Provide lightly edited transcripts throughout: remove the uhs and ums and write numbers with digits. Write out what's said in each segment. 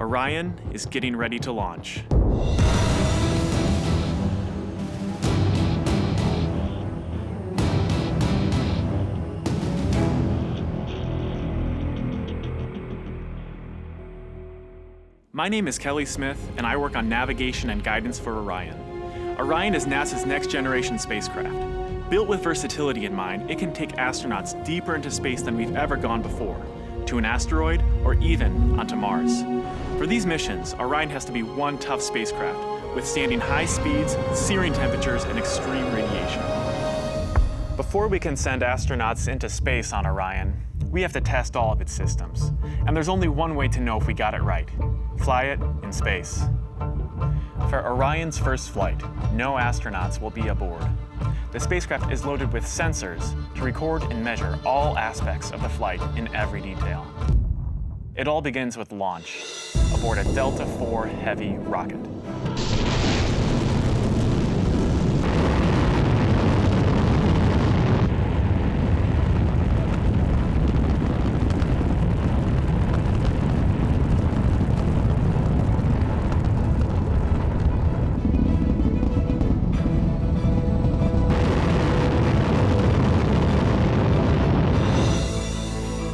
Orion is getting ready to launch. My name is Kelly Smith, and I work on navigation and guidance for Orion. Orion is NASA's next-generation spacecraft. Built with versatility in mind, it can take astronauts deeper into space than we've ever gone before, to an asteroid or even onto Mars. For these missions, Orion has to be one tough spacecraft, withstanding high speeds, searing temperatures, and extreme radiation. Before we can send astronauts into space on Orion, we have to test all of its systems. And there's only one way to know if we got it right: fly it in space. For Orion's first flight, no astronauts will be aboard. The spacecraft is loaded with sensors to record and measure all aspects of the flight in every detail. It all begins with launch aboard a Delta IV Heavy rocket.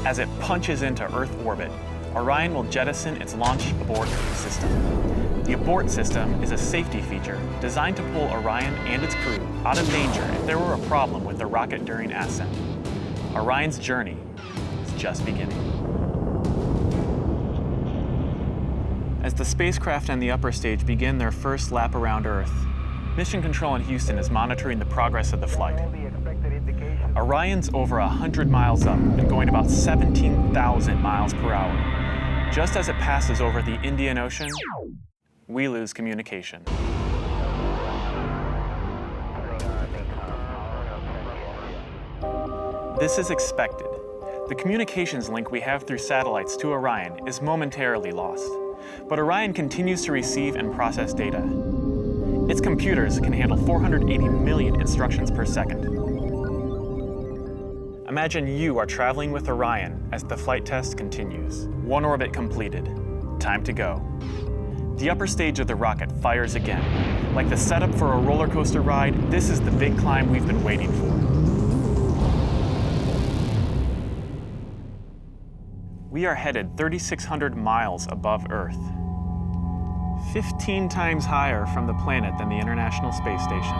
As it punches into Earth orbit, Orion will jettison its launch abort system. The abort system is a safety feature designed to pull Orion and its crew out of danger if there were a problem with the rocket during ascent. Orion's journey is just beginning. As the spacecraft and the upper stage begin their first lap around Earth, Mission Control in Houston is monitoring the progress of the flight. Orion's over 100 miles up and going about 17,000 miles per hour. Just as it passes over the Indian Ocean, we lose communication. This is expected. The communications link we have through satellites to Orion is momentarily lost, but Orion continues to receive and process data. Its computers can handle 480 million instructions per second. Imagine you are traveling with Orion as the flight test continues. One orbit completed. Time to go. The upper stage of the rocket fires again. Like the setup for a roller coaster ride, this is the big climb we've been waiting for. We are headed 3,600 miles above Earth, 15 times higher from the planet than the International Space Station.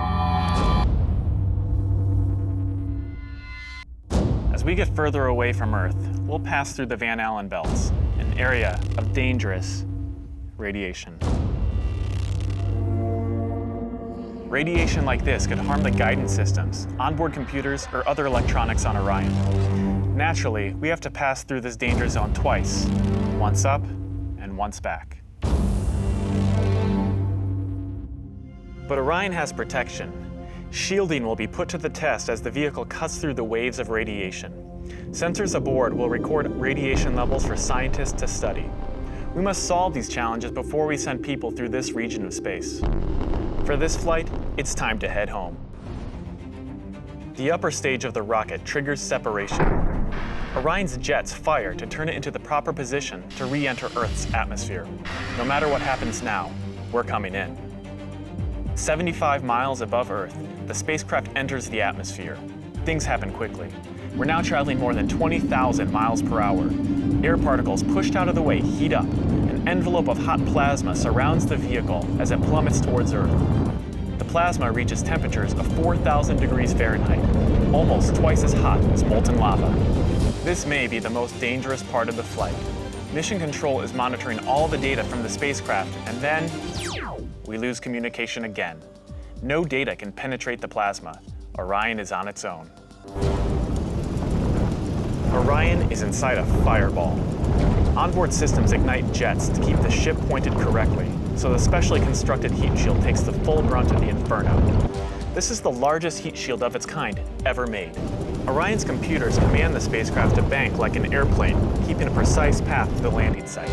As we get further away from Earth, we'll pass through the Van Allen belts, an area of dangerous radiation. Radiation like this could harm the guidance systems, onboard computers, or other electronics on Orion. Naturally, we have to pass through this danger zone twice, once up and once back. But Orion has protection. Shielding will be put to the test as the vehicle cuts through the waves of radiation. Sensors aboard will record radiation levels for scientists to study. We must solve these challenges before we send people through this region of space. For this flight, it's time to head home. The upper stage of the rocket triggers separation. Orion's jets fire to turn it into the proper position to re-enter Earth's atmosphere. No matter what happens now, we're coming in. 75 miles above Earth, the spacecraft enters the atmosphere. Things happen quickly. We're now traveling more than 20,000 miles per hour. Air particles pushed out of the way heat up. An envelope of hot plasma surrounds the vehicle as it plummets towards Earth. The plasma reaches temperatures of 4,000 degrees Fahrenheit, almost twice as hot as molten lava. This may be the most dangerous part of the flight. Mission Control is monitoring all the data from the spacecraft, and then we lose communication again. No data can penetrate the plasma. Orion is on its own. Orion is inside a fireball. Onboard systems ignite jets to keep the ship pointed correctly, so the specially constructed heat shield takes the full brunt of the inferno. This is the largest heat shield of its kind ever made. Orion's computers command the spacecraft to bank like an airplane, keeping a precise path to the landing site.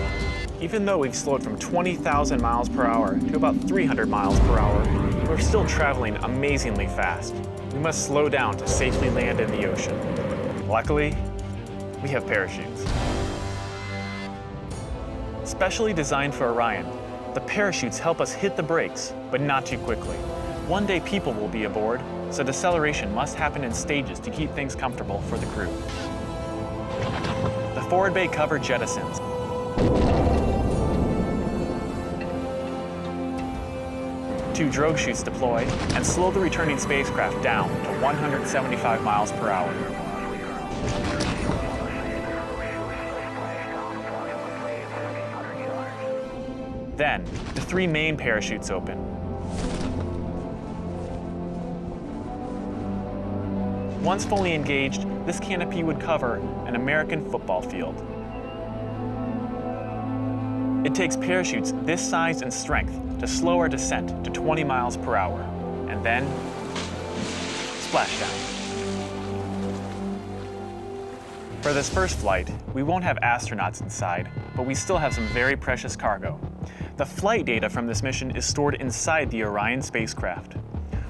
Even though we've slowed from 20,000 miles per hour to about 300 miles per hour, we're still traveling amazingly fast. We must slow down to safely land in the ocean. Luckily, we have parachutes. Specially designed for Orion, the parachutes help us hit the brakes, but not too quickly. One day people will be aboard, so deceleration must happen in stages to keep things comfortable for the crew. The forward bay cover jettisons. Two drogue chutes deploy and slow the returning spacecraft down to 175 miles per hour. Then, the three main parachutes open. Once fully engaged, this canopy would cover an American football field. It takes parachutes this size and strength to slow our descent to 20 miles per hour, and then splashdown. For this first flight, we won't have astronauts inside, but we still have some very precious cargo. The flight data from this mission is stored inside the Orion spacecraft.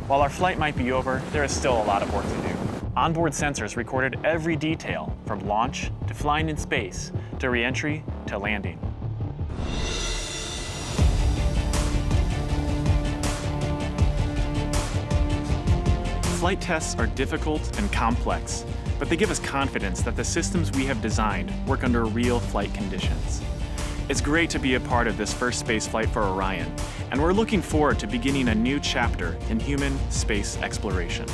While our flight might be over, there is still a lot of work to do. Onboard sensors recorded every detail, from launch to flying in space, to re-entry to landing. Flight tests are difficult and complex, but they give us confidence that the systems we have designed work under real flight conditions. It's great to be a part of this first space flight for Orion, and we're looking forward to beginning a new chapter in human space exploration.